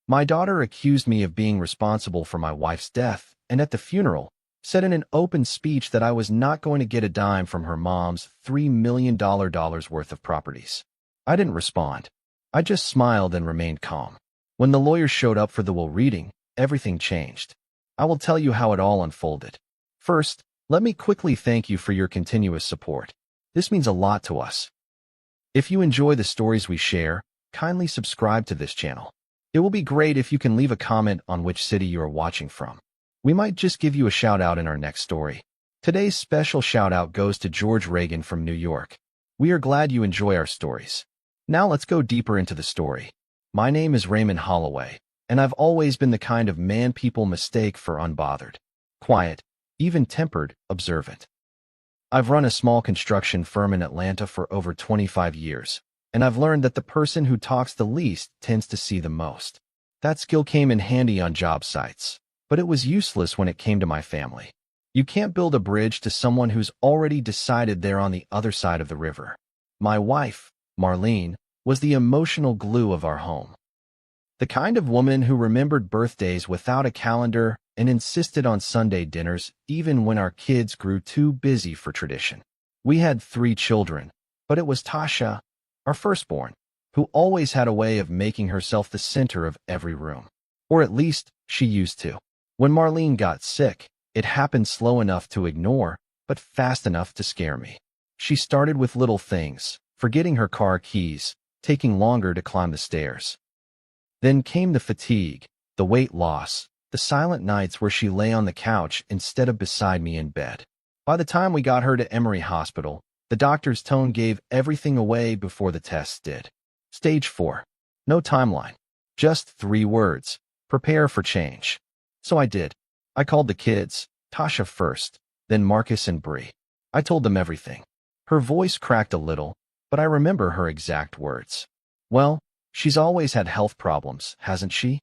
My daughter accused me of being responsible for my wife's death, and at the funeral, said in an open speech that I was not going to get a dime from her mom's $3 million worth of properties. I didn't respond. I just smiled and remained calm. When the lawyers showed up for the will reading, everything changed. I will tell you how it all unfolded. First, let me quickly thank you for your continuous support. This means a lot to us. If you enjoy the stories we share, kindly subscribe to this channel. It will be great if you can leave a comment on which city you are watching from. We might just give you a shout out in our next story. Today's special shout out goes to George Reagan from New York. We are glad you enjoy our stories. Now let's go deeper into the story. My name is Raymond Holloway, and I've always been the kind of man people mistake for unbothered, quiet, even-tempered, observant. I've run a small construction firm in Atlanta for over 25 years, and I've learned that the person who talks the least tends to see the most. That skill came in handy on job sites, but it was useless when it came to my family. You can't build a bridge to someone who's already decided they're on the other side of the river. My wife, Marlene, was the emotional glue of our home. The kind of woman who remembered birthdays without a calendar and insisted on Sunday dinners even when our kids grew too busy for tradition. We had 3 children, but it was Tasha, our firstborn, who always had a way of making herself the center of every room. Or at least, she used to. When Marlene got sick, it happened slow enough to ignore, but fast enough to scare me. She started with little things, forgetting her car keys, taking longer to climb the stairs. Then came the fatigue, the weight loss, the silent nights where she lay on the couch instead of beside me in bed. By the time we got her to Emory Hospital, the doctor's tone gave everything away before the tests did. Stage 4. No timeline. Just 3 words. Prepare for change. So I did. I called the kids, Tasha first, then Marcus and Bree. I told them everything. Her voice cracked a little, but I remember her exact words. Well, she's always had health problems, hasn't she?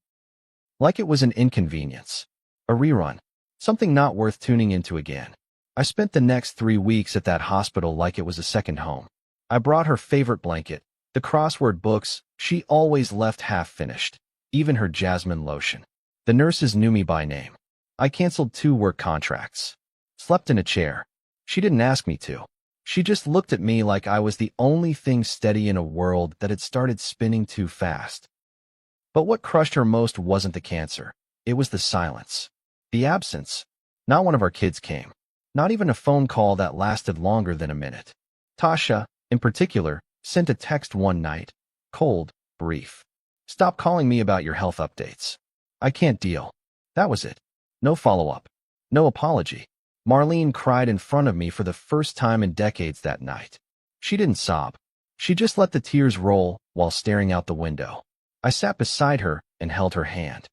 Like it was an inconvenience. A rerun. Something not worth tuning into again. I spent the next 3 weeks at that hospital like it was a second home. I brought her favorite blanket, the crossword books she always left half-finished, even her jasmine lotion. The nurses knew me by name. I canceled 2 work contracts. Slept in a chair. She didn't ask me to. She just looked at me like I was the only thing steady in a world that had started spinning too fast. But what crushed her most wasn't the cancer. It was the silence. The absence. Not one of our kids came. Not even a phone call that lasted longer than a minute. Tasha, in particular, sent a text one night. Cold, brief. Stop calling me about your health updates. I can't deal. That was it. No follow-up. No apology. Marlene cried in front of me for the first time in decades that night. She didn't sob. She just let the tears roll while staring out the window. I sat beside her and held her hand.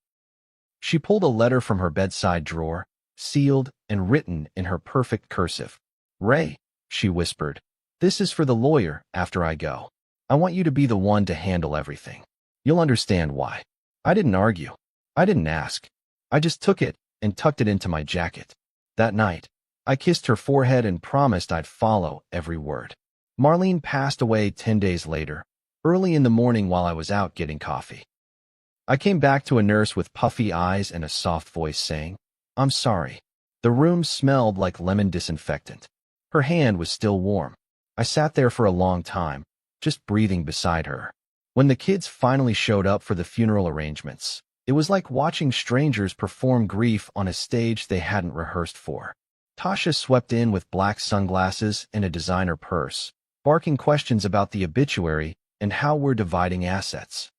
She pulled a letter from her bedside drawer, sealed and written in her perfect cursive. Ray, she whispered, this is for the lawyer after I go. I want you to be the one to handle everything. You'll understand why. I didn't argue. I didn't ask. I just took it and tucked it into my jacket. That night, I kissed her forehead and promised I'd follow every word. Marlene passed away 10 days later, early in the morning while I was out getting coffee. I came back to a nurse with puffy eyes and a soft voice saying, I'm sorry. The room smelled like lemon disinfectant. Her hand was still warm. I sat there for a long time, just breathing beside her. When the kids finally showed up for the funeral arrangements, it was like watching strangers perform grief on a stage they hadn't rehearsed for. Tasha swept in with black sunglasses and a designer purse, barking questions about the obituary and how we're dividing assets.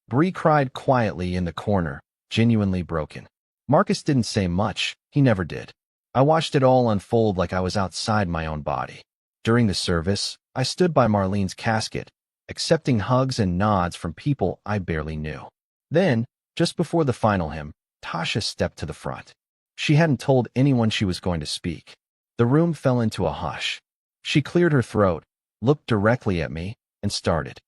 Bree cried quietly in the corner, genuinely broken. Marcus didn't say much. He never did. I watched it all unfold like I was outside my own body. During the service, I stood by Marlene's casket, accepting hugs and nods from people I barely knew. Then, just before the final hymn, Tasha stepped to the front. She hadn't told anyone she was going to speak. The room fell into a hush. She cleared her throat, looked directly at me, and started.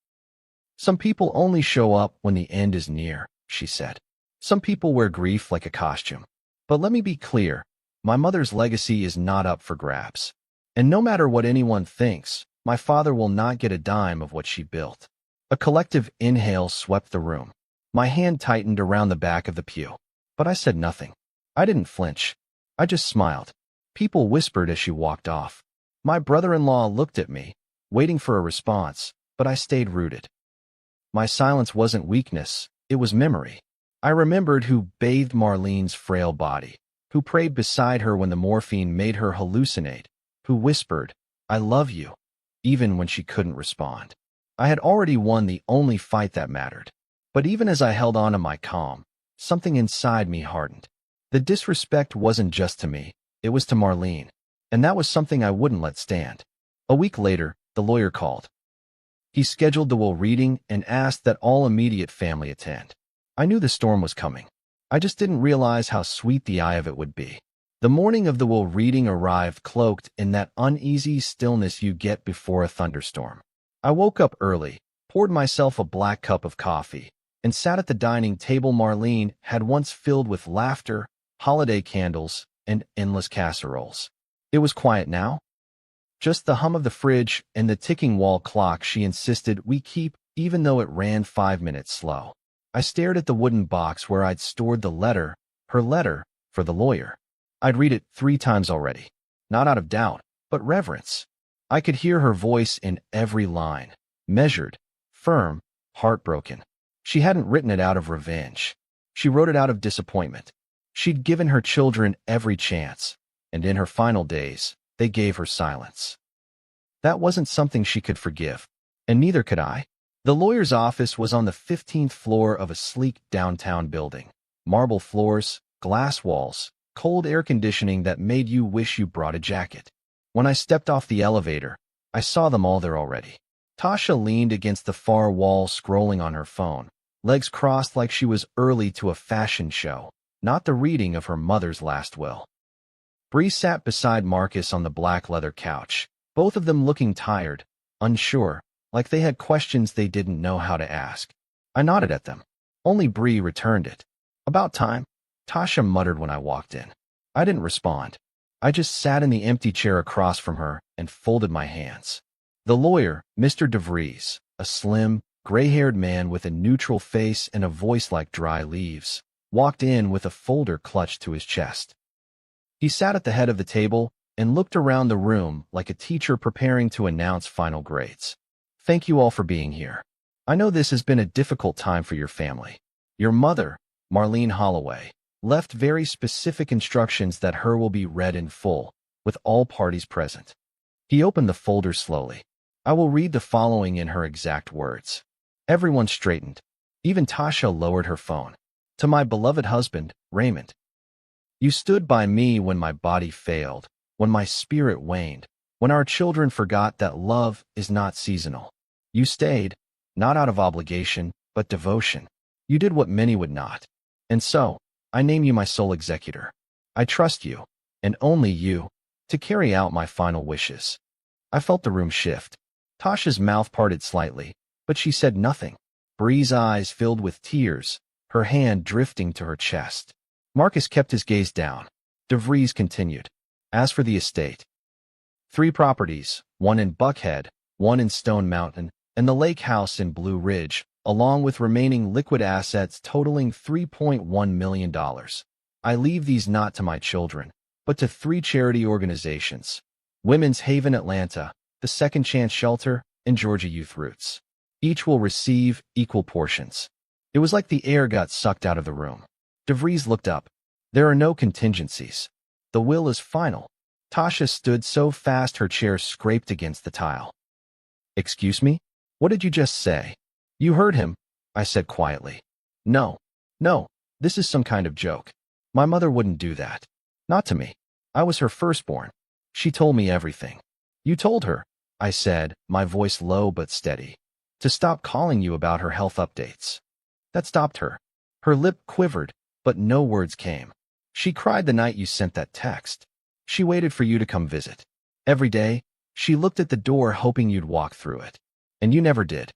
Some people only show up when the end is near, she said. Some people wear grief like a costume. But let me be clear, my mother's legacy is not up for grabs. And no matter what anyone thinks, my father will not get a dime of what she built. A collective inhale swept the room. My hand tightened around the back of the pew. But I said nothing. I didn't flinch. I just smiled. People whispered as she walked off. My brother-in-law looked at me, waiting for a response, but I stayed rooted. My silence wasn't weakness, it was memory. I remembered who bathed Marlene's frail body, who prayed beside her when the morphine made her hallucinate, who whispered, "I love you," even when she couldn't respond. I had already won the only fight that mattered. But even as I held on to my calm, something inside me hardened. The disrespect wasn't just to me, it was to Marlene, and that was something I wouldn't let stand. A week later, the lawyer called. He scheduled the will reading and asked that all immediate family attend. I knew the storm was coming. I just didn't realize how sweet the eye of it would be. The morning of the will reading arrived cloaked in that uneasy stillness you get before a thunderstorm. I woke up early, poured myself a black cup of coffee, and sat at the dining table Marlene had once filled with laughter, holiday candles, and endless casseroles. It was quiet now. Just the hum of the fridge and the ticking wall clock she insisted we keep, even though it ran 5 minutes slow. I stared at the wooden box where I'd stored the letter, her letter, for the lawyer. I'd read it 3 times already, not out of doubt, but reverence. I could hear her voice in every line, measured, firm, heartbroken. She hadn't written it out of revenge. She wrote it out of disappointment. She'd given her children every chance, and in her final days, they gave her silence. That wasn't something she could forgive, and neither could I. The lawyer's office was on the 15th floor of a sleek downtown building. Marble floors, glass walls, cold air conditioning that made you wish you brought a jacket. When I stepped off the elevator, I saw them all there already. Tasha leaned against the far wall scrolling on her phone, legs crossed like she was early to a fashion show, not the reading of her mother's last will. Bree sat beside Marcus on the black leather couch, both of them looking tired, unsure, like they had questions they didn't know how to ask. I nodded at them. Only Bree returned it. "About time," Tasha muttered when I walked in. I didn't respond. I just sat in the empty chair across from her and folded my hands. The lawyer, Mr. DeVries, a slim, gray-haired man with a neutral face and a voice like dry leaves, walked in with a folder clutched to his chest. He sat at the head of the table and looked around the room like a teacher preparing to announce final grades. "Thank you all for being here. I know this has been a difficult time for your family. Your mother, Marlene Holloway, left very specific instructions that her will be read in full, with all parties present." He opened the folder slowly. I will read the following in her exact words. Everyone straightened. Even Tasha lowered her phone. "To my beloved husband, Raymond. You stood by me when my body failed, when my spirit waned, when our children forgot that love is not seasonal. You stayed, not out of obligation, but devotion. You did what many would not. And so, I name you my sole executor. I trust you, and only you, to carry out my final wishes." I felt the room shift. Tasha's mouth parted slightly, but she said nothing. Bree's eyes filled with tears, her hand drifting to her chest. Marcus kept his gaze down. DeVries continued. "As for the estate, 3 properties, one in Buckhead, one in Stone Mountain, and the lake house in Blue Ridge, along with remaining liquid assets totaling $3.1 million. I leave these not to my children, but to 3 charity organizations: Women's Haven Atlanta, the Second Chance Shelter, and Georgia Youth Roots. Each will receive equal portions." It was like the air got sucked out of the room. DeVries looked up. "There are no contingencies. The will is final." Tasha stood so fast her chair scraped against the tile. "Excuse me? What did you just say?" "You heard him," I said quietly. No, this is some kind of joke. My mother wouldn't do that. Not to me. I was her firstborn. She told me everything." "You told her," I said, my voice low but steady, "to stop calling you about her health updates." That stopped her. Her lip quivered, but no words came. "She cried the night you sent that text. She waited for you to come visit. Every day, she looked at the door hoping you'd walk through it. And you never did.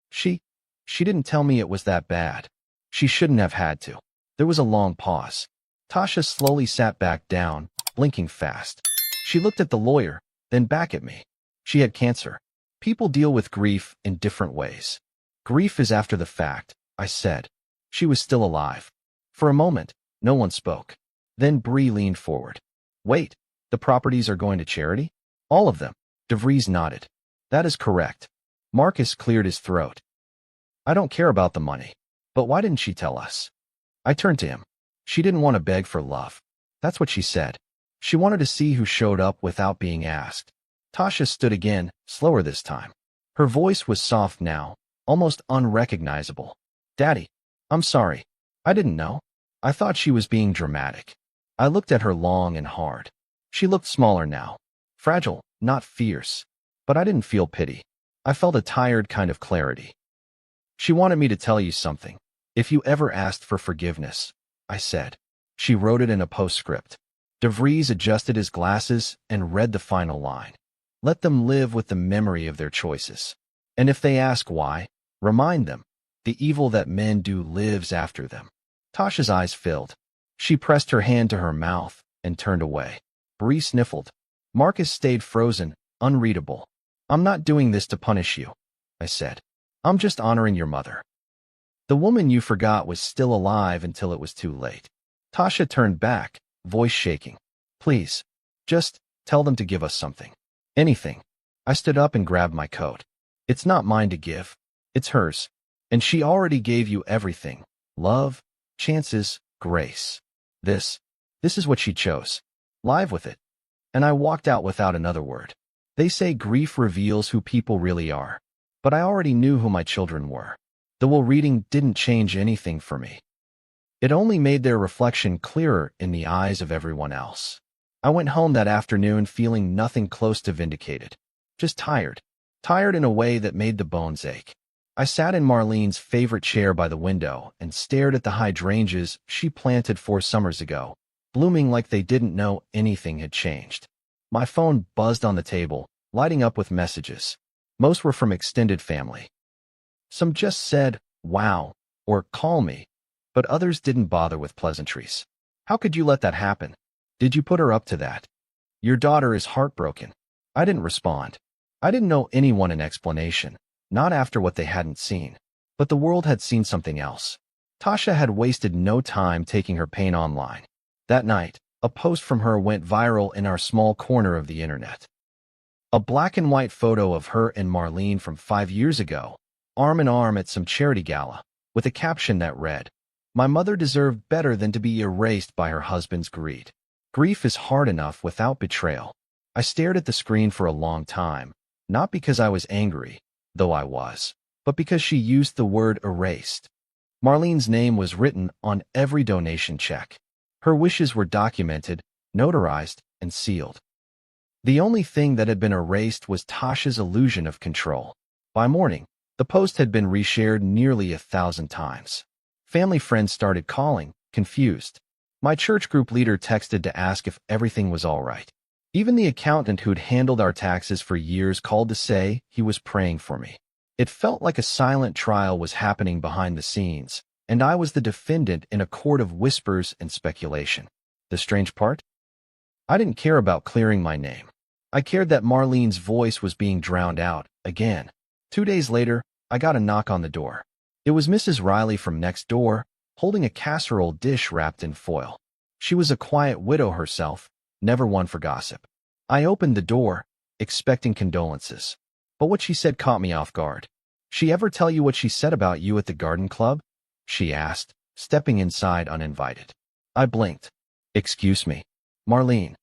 She didn't tell me it was that bad. She shouldn't have had to." There was a long pause. Tasha slowly sat back down, blinking fast. She looked at the lawyer, then back at me. She had cancer. People deal with grief in different ways. "Grief is after the fact," I said. She was still alive. For a moment, no one spoke. Then Bree leaned forward. Wait, the properties are going to charity? All of them. DeVries nodded. That is correct. Marcus cleared his throat. I don't care about the money. But why didn't she tell us? I turned to him. She didn't want to beg for love. That's what she said. She wanted to see who showed up without being asked. Tasha stood again, slower this time. Her voice was soft now, almost unrecognizable. Daddy, I'm sorry. I didn't know. I thought she was being dramatic. I looked at her long and hard. She looked smaller now. Fragile, not fierce. But I didn't feel pity. I felt a tired kind of clarity. She wanted me to tell you something. If you ever asked for forgiveness, I said. She wrote it in a postscript. DeVries adjusted his glasses and read the final line. Let them live with the memory of their choices. And if they ask why, remind them, the evil that men do lives after them. Tasha's eyes filled. She pressed her hand to her mouth and turned away. Bree sniffled. Marcus stayed frozen, unreadable. I'm not doing this to punish you, I said. I'm just honoring your mother. The woman you forgot was still alive until it was too late. Tasha turned back, voice shaking. Please, just tell them to give us something. Anything. I stood up and grabbed my coat. It's not mine to give. It's hers. And she already gave you everything. Love, chances, grace. This is what she chose. Live with it. And I walked out without another word. They say grief reveals who people really are. But I already knew who my children were. The will reading didn't change anything for me. It only made their reflection clearer in the eyes of everyone else. I went home that afternoon feeling nothing close to vindicated. Just tired. Tired in a way that made the bones ache. I sat in Marlene's favorite chair by the window and stared at the hydrangeas she planted 4 summers ago, blooming like they didn't know anything had changed. My phone buzzed on the table, lighting up with messages. Most were from extended family. Some just said, wow, or call me, but others didn't bother with pleasantries. How could you let that happen? Did you put her up to that? Your daughter is heartbroken. I didn't respond. I didn't know anyone an explanation, not after what they hadn't seen. But the world had seen something else. Tasha had wasted no time taking her pain online. That night, a post from her went viral in our small corner of the internet. A black and white photo of her and Marlene from 5 years ago, arm in arm at some charity gala, with a caption that read, My mother deserved better than to be erased by her husband's greed. Grief is hard enough without betrayal. I stared at the screen for a long time, not because I was angry, though I was, but because she used the word erased. Marlene's name was written on every donation check. Her wishes were documented, notarized, and sealed. The only thing that had been erased was Tasha's illusion of control. By morning, the post had been reshared nearly 1,000 times. Family friends started calling, confused. My church group leader texted to ask if everything was all right. Even the accountant who'd handled our taxes for years called to say he was praying for me. It felt like a silent trial was happening behind the scenes, and I was the defendant in a court of whispers and speculation. The strange part? I didn't care about clearing my name. I cared that Marlene's voice was being drowned out, again. 2 days later, I got a knock on the door. It was Mrs. Riley from next door, holding a casserole dish wrapped in foil. She was a quiet widow herself, never one for gossip. I opened the door, expecting condolences. But what she said caught me off guard. She ever tell you what she said about you at the garden club? She asked, stepping inside uninvited. I blinked. Excuse me. Marlene.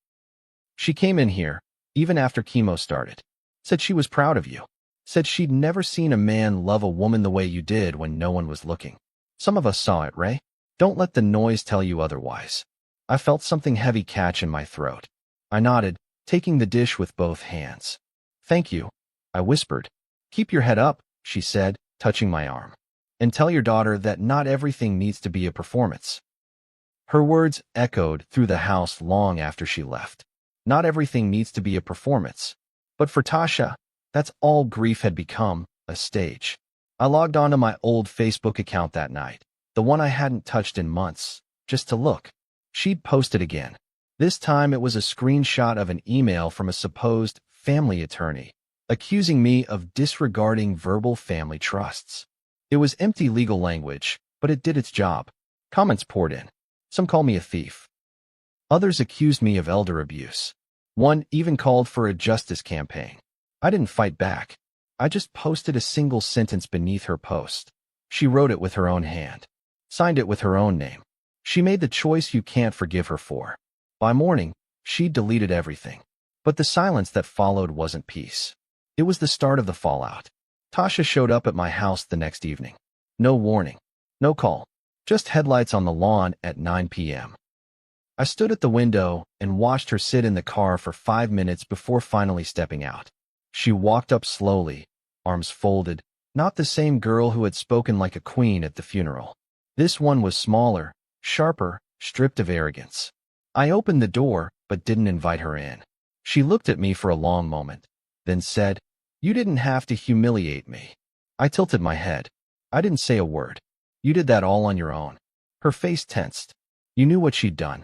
She came in here, even after chemo started. Said she was proud of you. Said she'd never seen a man love a woman the way you did when no one was looking. Some of us saw it, Ray. Don't let the noise tell you otherwise. I felt something heavy catch in my throat. I nodded, taking the dish with both hands. Thank you, I whispered. Keep your head up, she said, touching my arm. And tell your daughter that not everything needs to be a performance. Her words echoed through the house long after she left. Not everything needs to be a performance. But for Tasha, that's all grief had become, a stage. I logged onto my old Facebook account that night, the one I hadn't touched in months, just to look. She'd posted again. This time it was a screenshot of an email from a supposed family attorney, accusing me of disregarding verbal family trusts. It was empty legal language, but it did its job. Comments poured in. Some called me a thief. Others accused me of elder abuse. One even called for a justice campaign. I didn't fight back. I just posted a single sentence beneath her post. She wrote it with her own hand, signed it with her own name. She made the choice you can't forgive her for. By morning, she'd deleted everything. But the silence that followed wasn't peace. It was the start of the fallout. Tasha showed up at my house the next evening. No warning, no call, just headlights on the lawn at 9 p.m. I stood at the window and watched her sit in the car for 5 minutes before finally stepping out. She walked up slowly, arms folded, not the same girl who had spoken like a queen at the funeral. This one was smaller, sharper, stripped of arrogance. I opened the door, but didn't invite her in. She looked at me for a long moment, then said, "You didn't have to humiliate me." I tilted my head. I didn't say a word. "You did that all on your own." Her face tensed. "You knew what she'd done.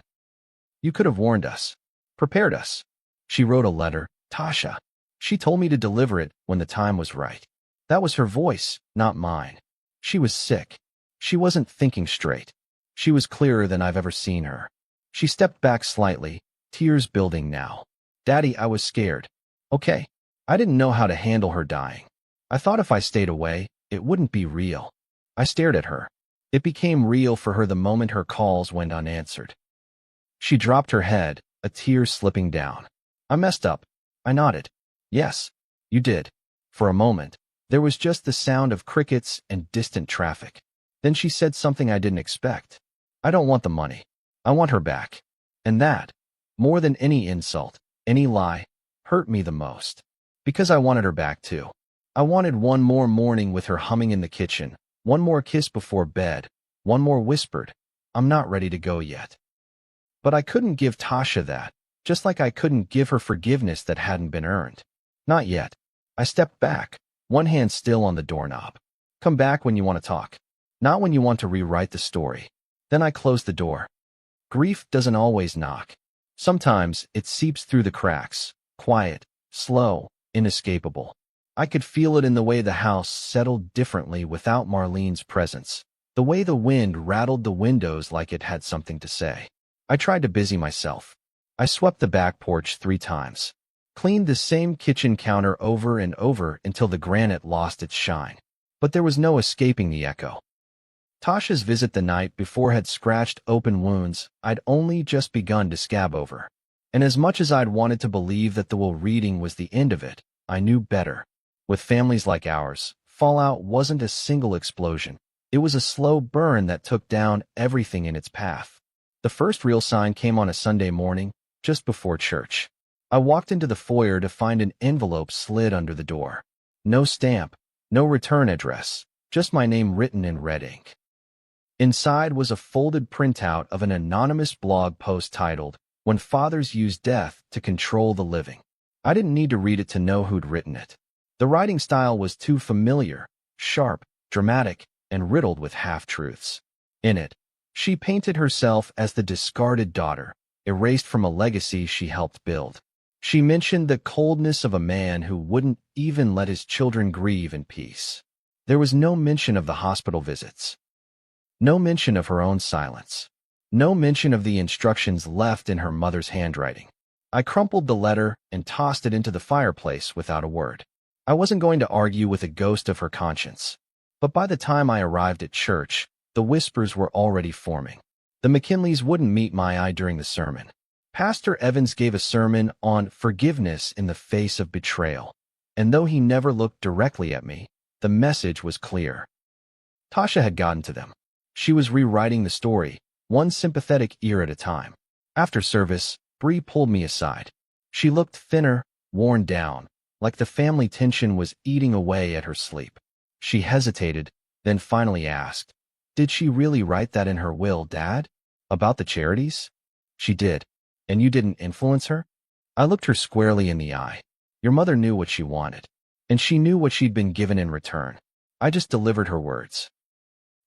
You could have warned us, prepared us." She wrote a letter, Tasha. She told me to deliver it when the time was right. That was her voice, not mine. She was sick. She wasn't thinking straight. She was clearer than I've ever seen her. She stepped back slightly, tears building now. "Daddy, I was scared." Okay. I didn't know how to handle her dying. I thought if I stayed away, it wouldn't be real. I stared at her. It became real for her the moment her calls went unanswered. She dropped her head, a tear slipping down. "I messed up." I nodded. "Yes, you did." For a moment, there was just the sound of crickets and distant traffic. Then she said something I didn't expect. "I don't want the money. I want her back." And that, more than any insult, any lie, hurt me the most. Because I wanted her back too. I wanted one more morning with her humming in the kitchen, one more kiss before bed, one more whispered, "I'm not ready to go yet." But I couldn't give Tasha that, just like I couldn't give her forgiveness that hadn't been earned. Not yet. I stepped back, one hand still on the doorknob. "Come back when you want to talk, not when you want to rewrite the story." Then I closed the door. Grief doesn't always knock. Sometimes it seeps through the cracks, quiet, slow, inescapable. I could feel it in the way the house settled differently without Marlene's presence, the way the wind rattled the windows like it had something to say. I tried to busy myself. I swept the back porch 3 times, cleaned the same kitchen counter over and over until the granite lost its shine. But there was no escaping the echo. Tasha's visit the night before had scratched open wounds I'd only just begun to scab over. And as much as I'd wanted to believe that the will reading was the end of it, I knew better. With families like ours, fallout wasn't a single explosion. It was a slow burn that took down everything in its path. The first real sign came on a Sunday morning, just before church. I walked into the foyer to find an envelope slid under the door. No stamp, no return address, just my name written in red ink. Inside was a folded printout of an anonymous blog post titled, "When Fathers Use Death to Control the Living." I didn't need to read it to know who'd written it. The writing style was too familiar, sharp, dramatic, and riddled with half-truths. In it, she painted herself as the discarded daughter, erased from a legacy she helped build. She mentioned the coldness of a man who wouldn't even let his children grieve in peace. There was no mention of the hospital visits. No mention of her own silence. No mention of the instructions left in her mother's handwriting. I crumpled the letter and tossed it into the fireplace without a word. I wasn't going to argue with a ghost of her conscience. But by the time I arrived at church, the whispers were already forming. The McKinleys wouldn't meet my eye during the sermon. Pastor Evans gave a sermon on forgiveness in the face of betrayal. And though he never looked directly at me, the message was clear. Tasha had gotten to them. She was rewriting the story, one sympathetic ear at a time. After service, Bree pulled me aside. She looked thinner, worn down, like the family tension was eating away at her sleep. She hesitated, then finally asked, "Did she really write that in her will, Dad? About the charities?" "She did. And you didn't influence her?" I looked her squarely in the eye. "Your mother knew what she wanted. And she knew what she'd been given in return. I just delivered her words."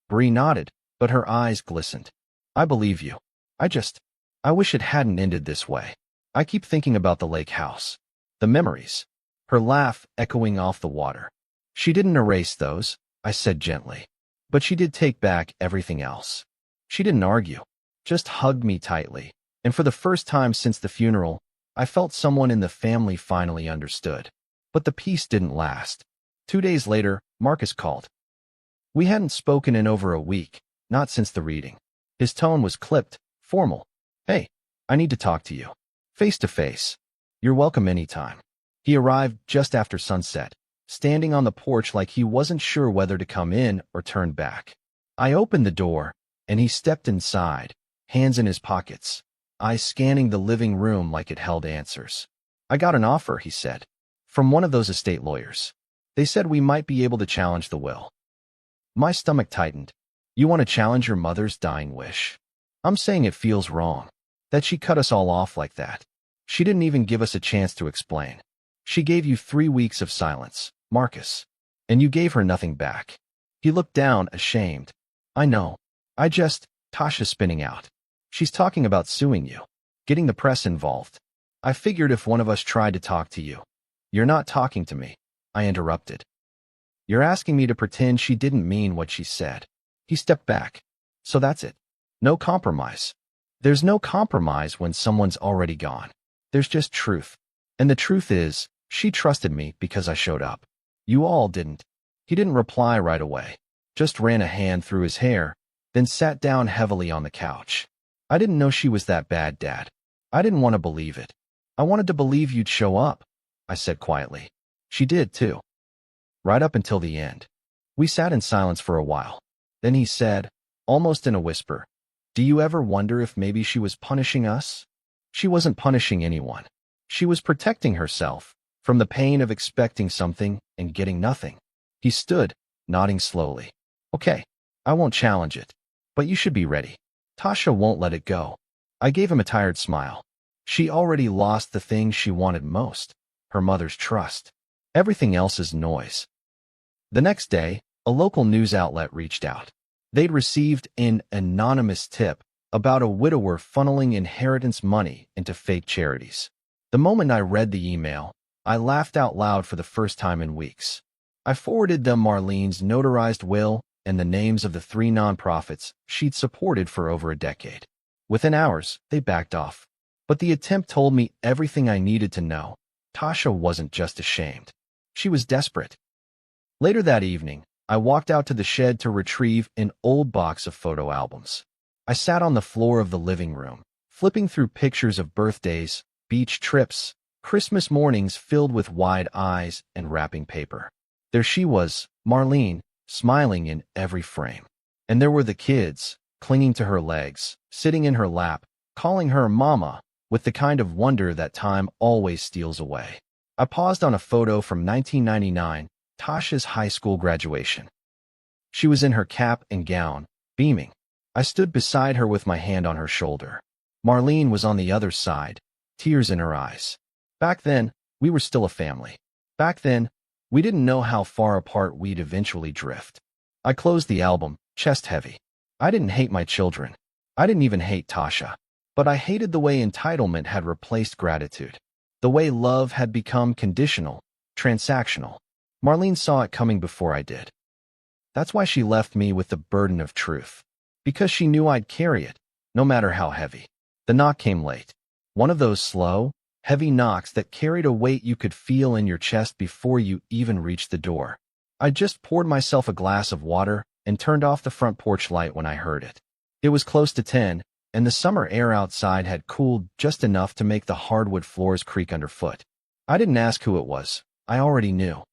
Bree nodded, but her eyes glistened. "I believe you. I wish it hadn't ended this way. I keep thinking about the lake house. The memories." Her laugh echoing off the water. "She didn't erase those," I said gently. But she did take back everything else. She didn't argue, just hugged me tightly. And for the first time since the funeral, I felt someone in the family finally understood. But the peace didn't last. 2 days later, Marcus called. We hadn't spoken in over a week, not since the reading. His tone was clipped, formal. Hey, I need to talk to you. Face to face. You're welcome anytime. He arrived just after sunset, standing on the porch like he wasn't sure whether to come in or turn back. I opened the door, and he stepped inside, hands in his pockets, eyes scanning the living room like it held answers. I got an offer, he said, from one of those estate lawyers. They said we might be able to challenge the will. My stomach tightened. You want to challenge your mother's dying wish? I'm saying it feels wrong, that she cut us all off like that. She didn't even give us a chance to explain. She gave you 3 weeks of silence, Marcus, and you gave her nothing back. He looked down, ashamed. I know. Tasha's spinning out. She's talking about suing you, getting the press involved. I figured if one of us tried to talk to you. You're not talking to me, I interrupted. You're asking me to pretend she didn't mean what she said. He stepped back. So that's it. No compromise. There's no compromise when someone's already gone. There's just truth. And the truth is, she trusted me because I showed up. You all didn't. He didn't reply right away, just ran a hand through his hair, then sat down heavily on the couch. I didn't know she was that bad, Dad. I didn't want to believe it. I wanted to believe you'd show up, I said quietly. She did, too. Right up until the end. We sat in silence for a while. Then he said, almost in a whisper, do you ever wonder if maybe she was punishing us? She wasn't punishing anyone. She was protecting herself from the pain of expecting something and getting nothing. He stood, nodding slowly. Okay, I won't challenge it, but you should be ready. Tasha won't let it go. I gave him a tired smile. She already lost the thing she wanted most, her mother's trust. Everything else is noise. The next day, a local news outlet reached out. They'd received an anonymous tip about a widower funneling inheritance money into fake charities. The moment I read the email, I laughed out loud for the first time in weeks. I forwarded them Marlene's notarized will and the names of the 3 nonprofits she'd supported for over a decade. Within hours, they backed off. But the attempt told me everything I needed to know. Tasha wasn't just ashamed. She was desperate. Later that evening, I walked out to the shed to retrieve an old box of photo albums. I sat on the floor of the living room, flipping through pictures of birthdays, beach trips, Christmas mornings filled with wide eyes and wrapping paper. There she was, Marlene, smiling in every frame. And there were the kids, clinging to her legs, sitting in her lap, calling her Mama, with the kind of wonder that time always steals away. I paused on a photo from 1999, Tasha's high school graduation. She was in her cap and gown, beaming. I stood beside her with my hand on her shoulder. Marlene was on the other side, tears in her eyes. Back then, we were still a family. Back then, we didn't know how far apart we'd eventually drift. I closed the album, chest heavy. I didn't hate my children. I didn't even hate Tasha. But I hated the way entitlement had replaced gratitude. The way love had become conditional, transactional. Marlene saw it coming before I did. That's why she left me with the burden of truth. Because she knew I'd carry it, no matter how heavy. The knock came late. One of those slow, heavy knocks that carried a weight you could feel in your chest before you even reached the door. I just poured myself a glass of water and turned off the front porch light when I heard it. It was close to 10, and the summer air outside had cooled just enough to make the hardwood floors creak underfoot. I didn't ask who it was. I already knew.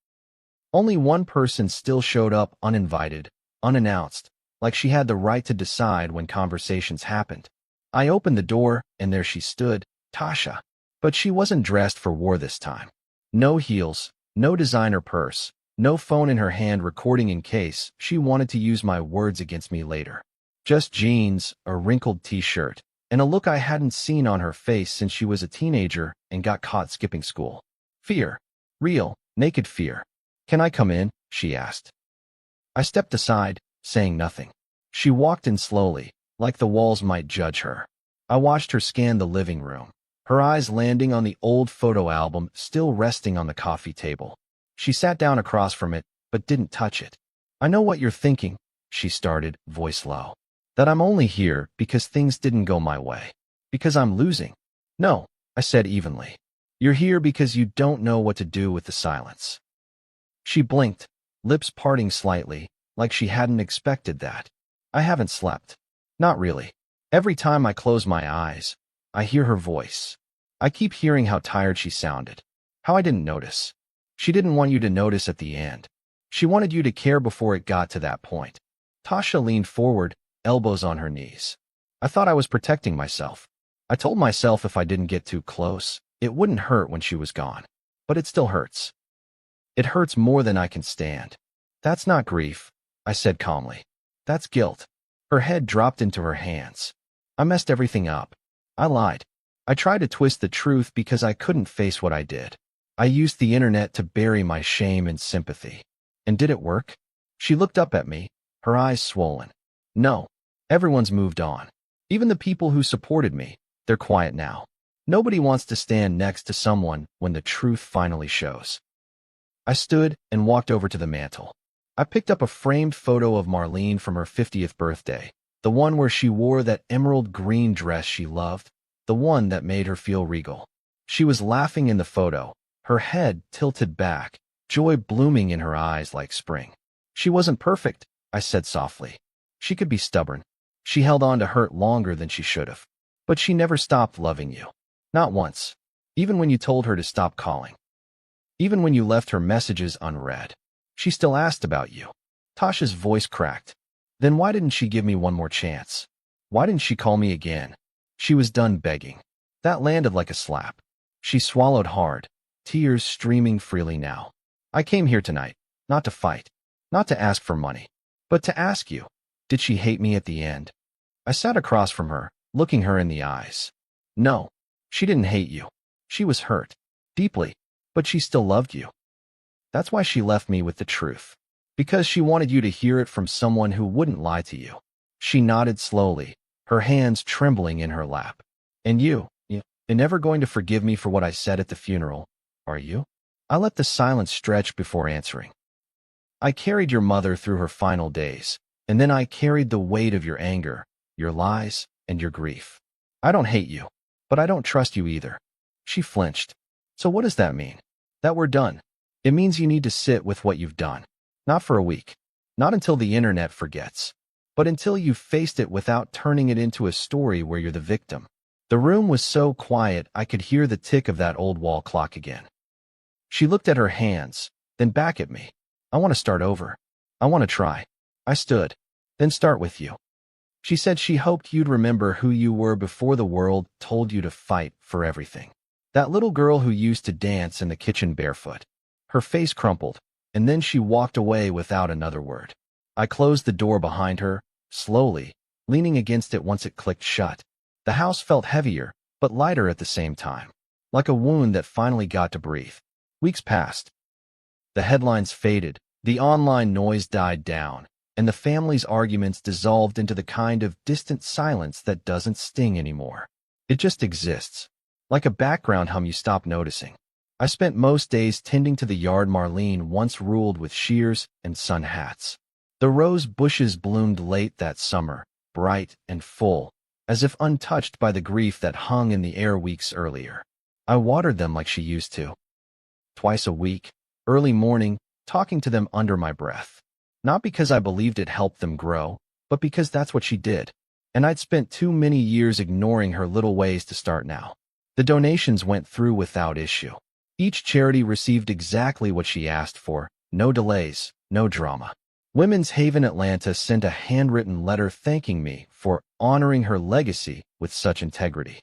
Only one person still showed up uninvited, unannounced, like she had the right to decide when conversations happened. I opened the door, and there she stood, Tasha. But she wasn't dressed for war this time. No heels, no designer purse, no phone in her hand recording in case she wanted to use my words against me later. Just jeans, a wrinkled t-shirt, and a look I hadn't seen on her face since she was a teenager and got caught skipping school. Fear. Real, naked fear. Can I come in? She asked. I stepped aside, saying nothing. She walked in slowly, like the walls might judge her. I watched her scan the living room, her eyes landing on the old photo album still resting on the coffee table. She sat down across from it, but didn't touch it. I know what you're thinking, she started, voice low. That I'm only here because things didn't go my way. Because I'm losing. No, I said evenly. You're here because you don't know what to do with the silence. She blinked, lips parting slightly, like she hadn't expected that. I haven't slept. Not really. Every time I close my eyes, I hear her voice. I keep hearing how tired she sounded. How I didn't notice. She didn't want you to notice at the end. She wanted you to care before it got to that point. Tasha leaned forward, elbows on her knees. I thought I was protecting myself. I told myself if I didn't get too close, it wouldn't hurt when she was gone. But it still hurts. It hurts more than I can stand. That's not grief, I said calmly. That's guilt. Her head dropped into her hands. I messed everything up. I lied. I tried to twist the truth because I couldn't face what I did. I used the internet to bury my shame and sympathy. And did it work? She looked up at me, her eyes swollen. No. Everyone's moved on. Even the people who supported me, they're quiet now. Nobody wants to stand next to someone when the truth finally shows. I stood and walked over to the mantel. I picked up a framed photo of Marlene from her 50th birthday, the one where she wore that emerald green dress she loved, the one that made her feel regal. She was laughing in the photo, her head tilted back, joy blooming in her eyes like spring. She wasn't perfect, I said softly. She could be stubborn. She held on to hurt longer than she should have. But she never stopped loving you. Not once. Even when you told her to stop calling. Even when you left her messages unread. She still asked about you. Tasha's voice cracked. Then why didn't she give me one more chance? Why didn't she call me again? She was done begging. That landed like a slap. She swallowed hard, tears streaming freely now. I came here tonight, not to fight, not to ask for money, but to ask you, did she hate me at the end? I sat across from her, looking her in the eyes. No, she didn't hate you. She was hurt, deeply, but she still loved you. That's why she left me with the truth. Because she wanted you to hear it from someone who wouldn't lie to you. She nodded slowly, her hands trembling in her lap. And you're never going to forgive me for what I said at the funeral, are you? I let the silence stretch before answering. I carried your mother through her final days, and then I carried the weight of your anger, your lies, and your grief. I don't hate you, but I don't trust you either. She flinched. So what does that mean? That we're done. It means you need to sit with what you've done. Not for a week. Not until the internet forgets. But until you've faced it without turning it into a story where you're the victim. The room was so quiet I could hear the tick of that old wall clock again. She looked at her hands, then back at me. I want to start over. I want to try. I stood. Then start with you. She said she hoped you'd remember who you were before the world told you to fight for everything. That little girl who used to dance in the kitchen barefoot. Her face crumpled, and then she walked away without another word. I closed the door behind her, slowly, leaning against it once it clicked shut. The house felt heavier, but lighter at the same time, like a wound that finally got to breathe. Weeks passed. The headlines faded, the online noise died down, and the family's arguments dissolved into the kind of distant silence that doesn't sting anymore. It just exists, like a background hum you stop noticing. I spent most days tending to the yard Marlene once ruled with shears and sun hats. The rose bushes bloomed late that summer, bright and full, as if untouched by the grief that hung in the air weeks earlier. I watered them like she used to. Twice a week, early morning, talking to them under my breath. Not because I believed it helped them grow, but because that's what she did. And I'd spent too many years ignoring her little ways to start now. The donations went through without issue. Each charity received exactly what she asked for, no delays, no drama. Women's Haven Atlanta sent a handwritten letter thanking me for honoring her legacy with such integrity.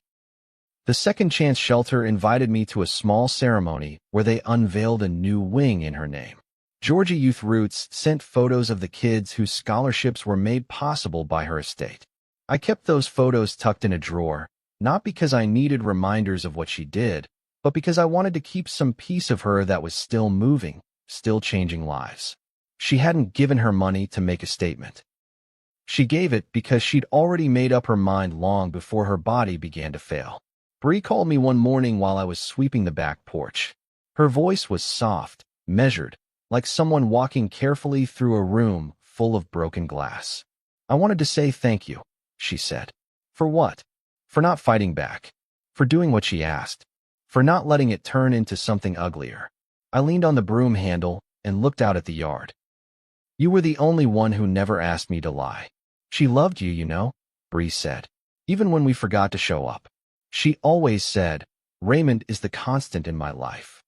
The Second Chance Shelter invited me to a small ceremony where they unveiled a new wing in her name. Georgia Youth Roots sent photos of the kids whose scholarships were made possible by her estate. I kept those photos tucked in a drawer, not because I needed reminders of what she did, but because I wanted to keep some piece of her that was still moving, still changing lives. She hadn't given her money to make a statement. She gave it because she'd already made up her mind long before her body began to fail. Bree called me one morning while I was sweeping the back porch. Her voice was soft, measured, like someone walking carefully through a room full of broken glass. "I wanted to say thank you," she said. "For what?" "For not fighting back. For doing what she asked. For not letting it turn into something uglier." I leaned on the broom handle and looked out at the yard. "You were the only one who never asked me to lie. She loved you, you know," Bree said, "even when we forgot to show up. She always said, 'Raymond is the constant in my life.'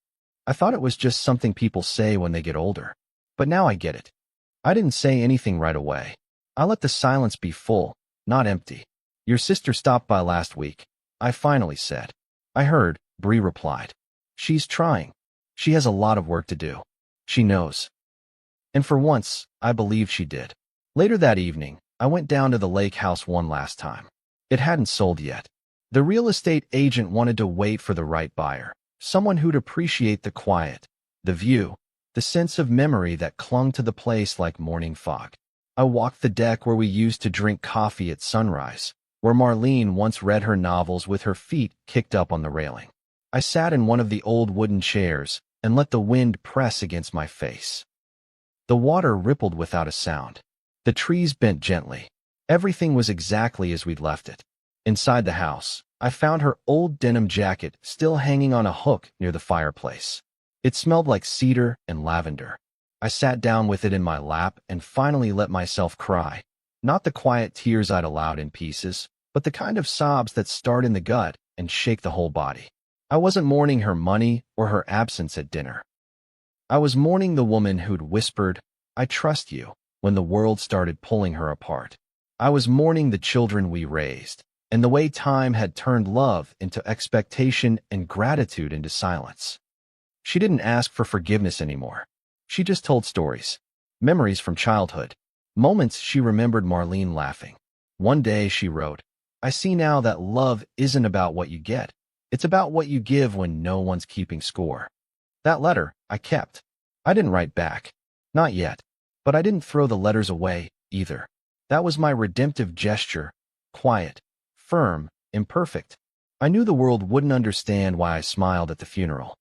I thought it was just something people say when they get older. But now I get it." I didn't say anything right away. I let the silence be full, not empty. "Your sister stopped by last week," I finally said. "I heard," Bree replied. "She's trying. She has a lot of work to do. She knows." And for once, I believed she did. Later that evening, I went down to the lake house one last time. It hadn't sold yet. The real estate agent wanted to wait for the right buyer, someone who'd appreciate the quiet, the view, the sense of memory that clung to the place like morning fog. I walked the deck where we used to drink coffee at sunrise, where Marlene once read her novels with her feet kicked up on the railing. I sat in one of the old wooden chairs and let the wind press against my face. The water rippled without a sound. The trees bent gently. Everything was exactly as we'd left it. Inside the house, I found her old denim jacket still hanging on a hook near the fireplace. It smelled like cedar and lavender. I sat down with it in my lap and finally let myself cry. Not the quiet tears I'd allowed in pieces, but the kind of sobs that start in the gut and shake the whole body. I wasn't mourning her money or her absence at dinner. I was mourning the woman who'd whispered, "I trust you," when the world started pulling her apart. I was mourning the children we raised, and the way time had turned love into expectation and gratitude into silence. She didn't ask for forgiveness anymore. She just told stories, memories from childhood, moments she remembered Marlene laughing. One day she wrote, "I see now that love isn't about what you get. It's about what you give when no one's keeping score." That letter I kept. I didn't write back. Not yet. But I didn't throw the letters away, either. That was my redemptive gesture. Quiet, firm, imperfect. I knew the world wouldn't understand why I smiled at the funeral.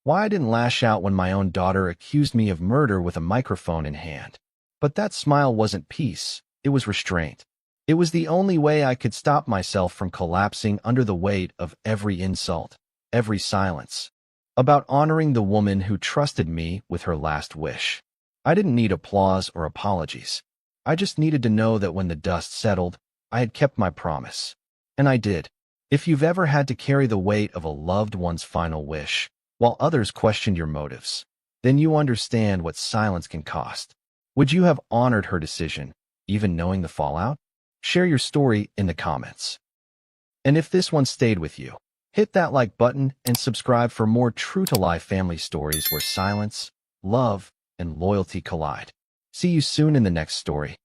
Why I didn't lash out when my own daughter accused me of murder with a microphone in hand. But that smile wasn't peace. It was restraint. It was the only way I could stop myself from collapsing under the weight of every insult, every silence. About honoring the woman who trusted me with her last wish. I didn't need applause or apologies. I just needed to know that when the dust settled, I had kept my promise. And I did. If you've ever had to carry the weight of a loved one's final wish, while others questioned your motives, then you understand what silence can cost. Would you have honored her decision, even knowing the fallout? Share your story in the comments. And if this one stayed with you, hit that like button and subscribe for more true-to-life family stories where silence, love, and loyalty collide. See you soon in the next story.